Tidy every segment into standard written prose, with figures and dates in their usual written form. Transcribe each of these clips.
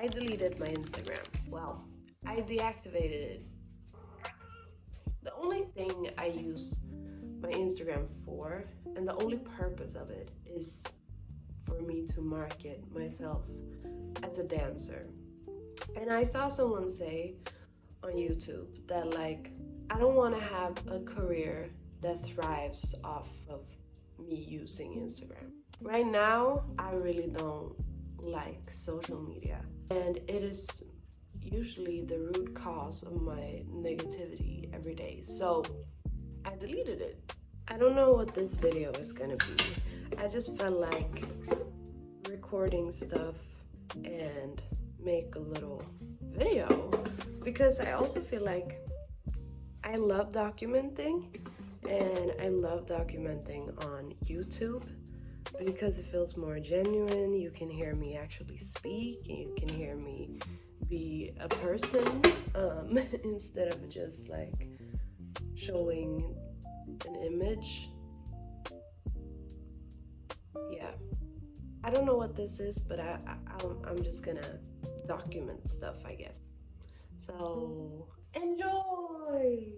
I deleted my Instagram. Well, I deactivated it. The only thing I use my Instagram for, and the only purpose of it, is for me to market myself as a dancer. And I saw someone say on YouTube that, like, I don't want to have a career that thrives off of me using Instagram. Right now, I really don't like social media, and it is usually the root cause of my negativity every day. So I deleted it. I don't know what this video is gonna be. I just felt like recording stuff and make a little video, because I also feel like I love documenting, and I love documenting on YouTube because it feels more genuine. You can hear me actually speak, and you can hear me be a person, instead of just like showing an image. Yeah, I don't know what this is, but I'm just gonna document stuff, I guess. So enjoy.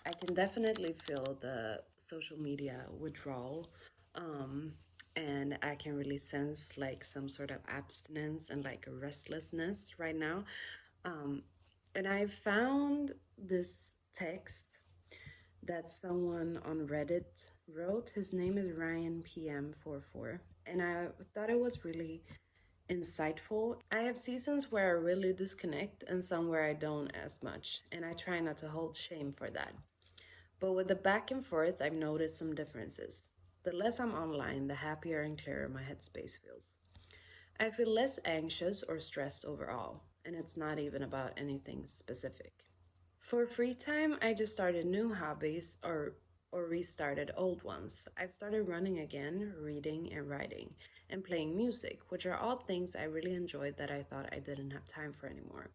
I can definitely feel the social media withdrawal, and I can really sense like some sort of abstinence and like a restlessness right now. Um, and I found this text that someone on Reddit wrote. His name is Ryan PM44, and I thought it was really insightful. I have seasons where I really disconnect and some where I don't as much, and I try not to hold shame for that. But with the back and forth, I've noticed some differences. The less I'm online, the happier and clearer my headspace feels. I feel less anxious or stressed overall, and it's not even about anything specific. For free time, I just started new hobbies or restarted old ones. I've started running again, reading and writing, and playing music, which are all things I really enjoyed that I thought I didn't have time for anymore.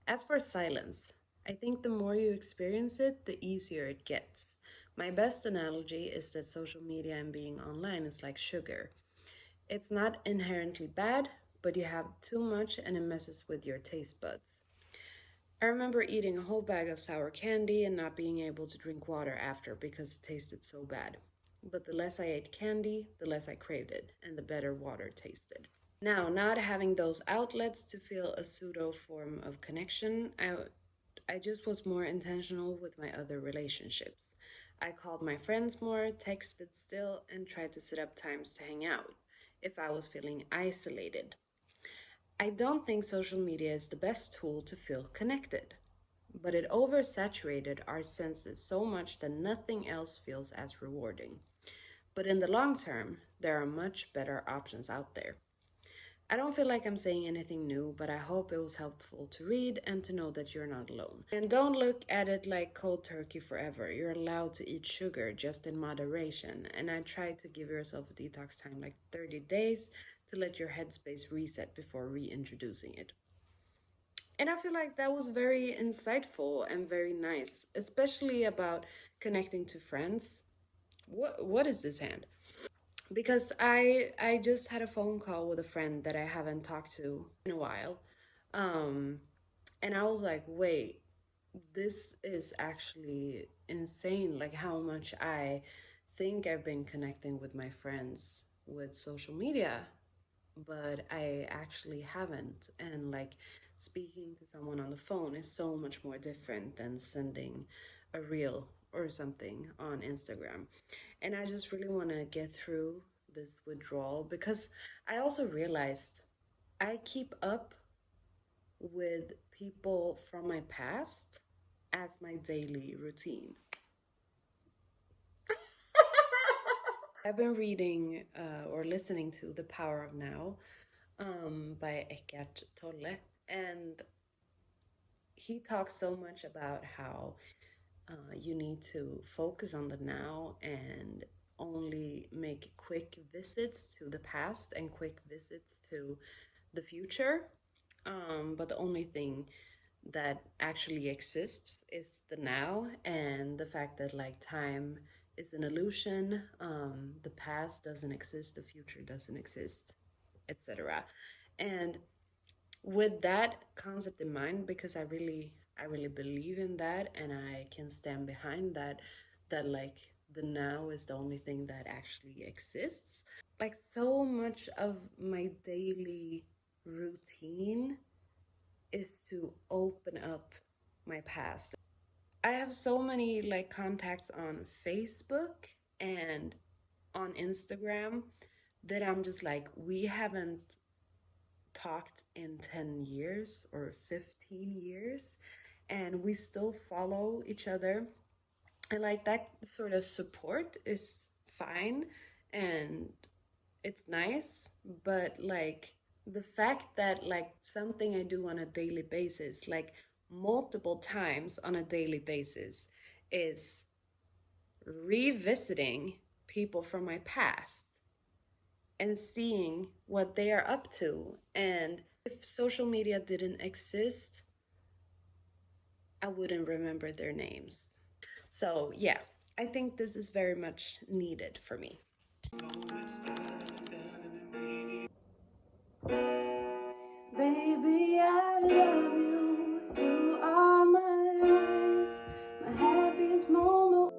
As for silence, I think the more you experience it, the easier it gets. My best analogy is that social media and being online is like sugar. It's not inherently bad, but you have too much and it messes with your taste buds. I remember eating a whole bag of sour candy and not being able to drink water after because it tasted so bad. But the less I ate candy, the less I craved it, and the better water tasted. Now, not having those outlets to feel a pseudo form of connection, I just was more intentional with my other relationships. I called my friends more, texted still, and tried to set up times to hang out if I was feeling isolated. I don't think social media is the best tool to feel connected, but it oversaturated our senses so much that nothing else feels as rewarding. But in the long term, there are much better options out there. I don't feel like I'm saying anything new, but I hope it was helpful to read and to know that you're not alone. And don't look at it like cold turkey forever. You're allowed to eat sugar, just in moderation. And I try to give yourself a detox time like 30 days to let your headspace reset before reintroducing it. And I feel like that was very insightful and very nice, especially about connecting to friends. What is this hand? Because I just had a phone call with a friend that I haven't talked to in a while. Um and I was like, "Wait, this is actually insane, like how much I think I've been connecting with my friends with social media, but I actually haven't." And like speaking to someone on the phone is so much more different than sending a reel or something on Instagram. And I just really want to get through this withdrawal because I also realized I keep up with people from my past as my daily routine. I've been reading or listening to The Power of Now by Eckhart Tolle, and he talks so much about how you need to focus on the now and only make quick visits to the past and quick visits to the future. But the only thing that actually exists is the now, and the fact that like time is an illusion. The past doesn't exist, the future doesn't exist, etc. And with that concept in mind, because I really believe in that, and I can stand behind that, that like the now is the only thing that actually exists. Like so much of my daily routine is to open up my past. I have so many like contacts on Facebook and on Instagram that I'm just like, we haven't talked in 10 years or 15 years, and we still follow each other. And like that sort of support is fine and it's nice, but like the fact that like something I do on a daily basis, like multiple times on a daily basis, is revisiting people from my past and seeing what they are up to. And if social media didn't exist, I wouldn't remember their names. So, yeah, I think this is very much needed for me. Baby, I love you. You are my life, my happiest moment.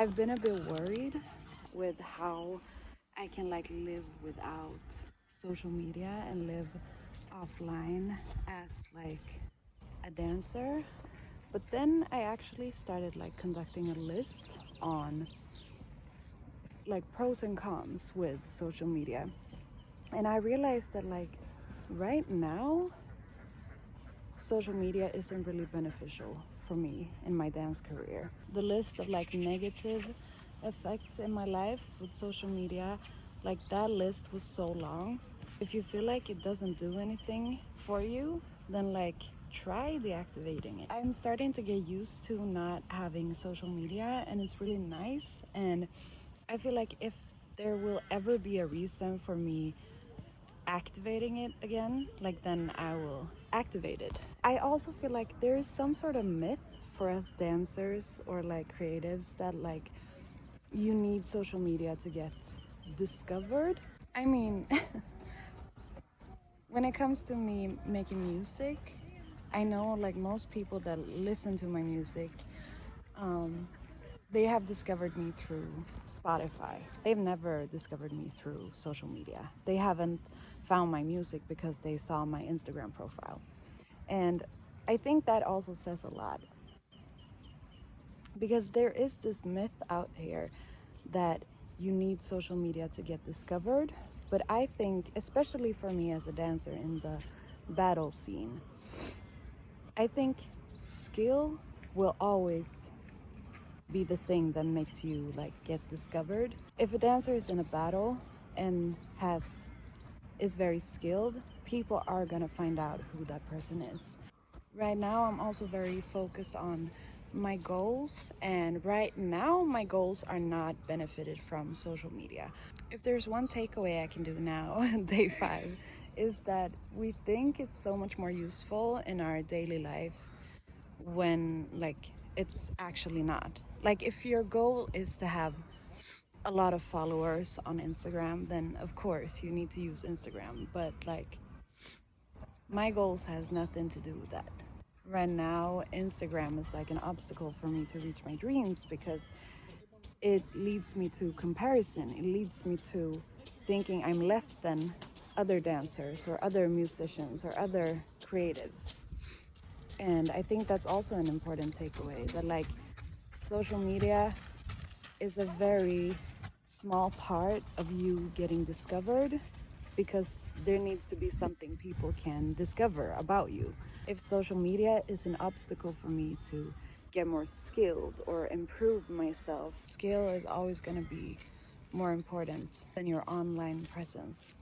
I've been a bit worried with how I can like live without social media and live offline as like a dancer. But then I actually started like conducting a list on like pros and cons with social media. And I realized that like right now social media isn't really beneficial for me in my dance career. The list of like negative effects in my life with social media, like that list was so long. If you feel like it doesn't do anything for you, then like try deactivating it. I'm starting to get used to not having social media and it's really nice, and I feel like if there will ever be a reason for me activating it again, like then I will activate it. I also feel like there is some sort of myth for us dancers or like creatives that like you need social media to get discovered. I mean, when it comes to me making music, I know like most people that listen to my music, um, they have discovered me through Spotify. They've never discovered me through social media. They haven't found my music because they saw my Instagram profile. And I think that also says a lot because there is this myth out here that you need social media to get discovered. But I think, especially for me as a dancer in the battle scene, I think skill will always be the thing that makes you like get discovered. If a dancer is in a battle and is very skilled, people are gonna find out who that person is. Right now I'm also very focused on my goals, and right now my goals are not benefited from social media. If there's one takeaway I can do now, day 5, is that we think it's so much more useful in our daily life when like it's actually not. Like if your goal is to have a lot of followers on Instagram, then of course you need to use Instagram, but like my goals has nothing to do with that. Right now Instagram is like an obstacle for me to reach my dreams because it leads me to comparison. It leads me to thinking I'm less than other dancers or other musicians or other creatives. And I think that's also an important takeaway, that like social media is a very small part of you getting discovered because there needs to be something people can discover about you. If social media is an obstacle for me to get more skilled or improve myself, skill is always going to be more important than your online presence.